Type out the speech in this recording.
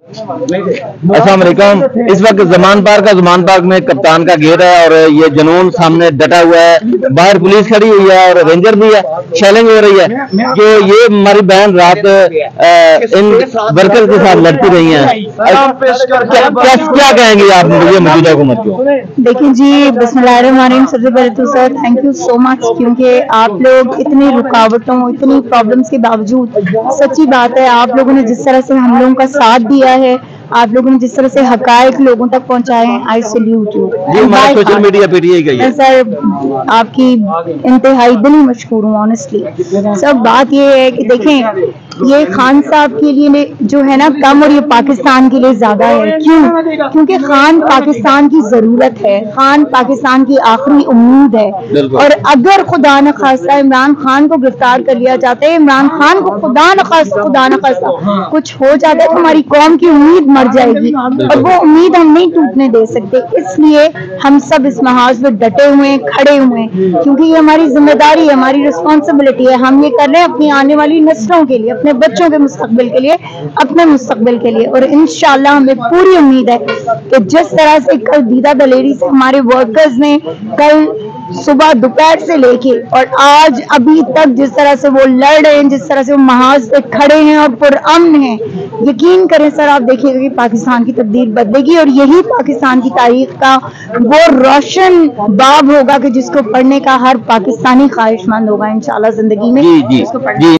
अस्सलाम वालेकुम। इस वक्त जमान पार्क में कप्तान का गेट है और ये जुनून सामने डटा हुआ है। बाहर पुलिस खड़ी हुई है और रेंजर भी है। चैलेंज हो रही है कि ये हमारी बहन रात इन वर्कर्स के साथ लड़ती रही हैं। क्या कहेंगे आप ये मौजूदा हुकूमत को? देखिए जी, बिस्मिल्लाहिर्रहमानिर्रहीम। सबसे पहले तो sir thank you so much, क्योंकि आप लोग इतनी रुकावटों, इतनी प्रॉब्लम्स के बावजूद, सच्ची बात है, आप लोगों ने जिस तरह से हम लोगों का साथ दिया है, आप लोगों ने जिस तरह से हकायक लोगों तक पहुंचाए हैं, आई salute you. Social media PTI गई है सर, आपकी इंतहाई दिली मशहूर हूँ ऑनेस्टली। सब बात ये है कि देखें, ये खान साहब के लिए जो है ना कम, और ये पाकिस्तान के लिए ज्यादा है। क्यों? क्योंकि खान पाकिस्तान की जरूरत है, खान पाकिस्तान की आखिरी उम्मीद है। और अगर खुदा न खास्ता इमरान खान को गिरफ्तार कर लिया जाता है, इमरान खान को खुदा न खास्ता कुछ हो जाता है, तो हमारी कौम की उम्मीद मर जाएगी और वो उम्मीद हम नहीं टूटने दे सकते। इसलिए हम सब इस महाज पे डटे हुए हैं, खड़े हुए हैं, क्योंकि ये हमारी जिम्मेदारी है, हमारी रिस्पॉन्सिबिलिटी है। हम ये कर रहे हैं अपनी आने वाली नस्लों के लिए, अपने बच्चों के मुस्तकबिल के लिए, अपने मुस्तकबिल के लिए। और इंशाअल्लाह हमें पूरी उम्मीद है कि जिस तरह से कल दीदा दलेरी से हमारे वर्कर्स ने कल सुबह दोपहर से लेके और आज अभी तक जिस तरह से वो लड़ रहे हैं, जिस तरह से वो महाज पे खड़े हैं और पुरअमन हैं, यकीन करें सर, आप देखिएगा कि पाकिस्तान की तकदीर बदलेगी और यही पाकिस्तान की तारीख का वो रोशन बाब होगा कि जिसको पढ़ने का हर पाकिस्तानी ख्वाहिशमंद होगा इंशाअल्लाह जिंदगी में। जी, जी, जी।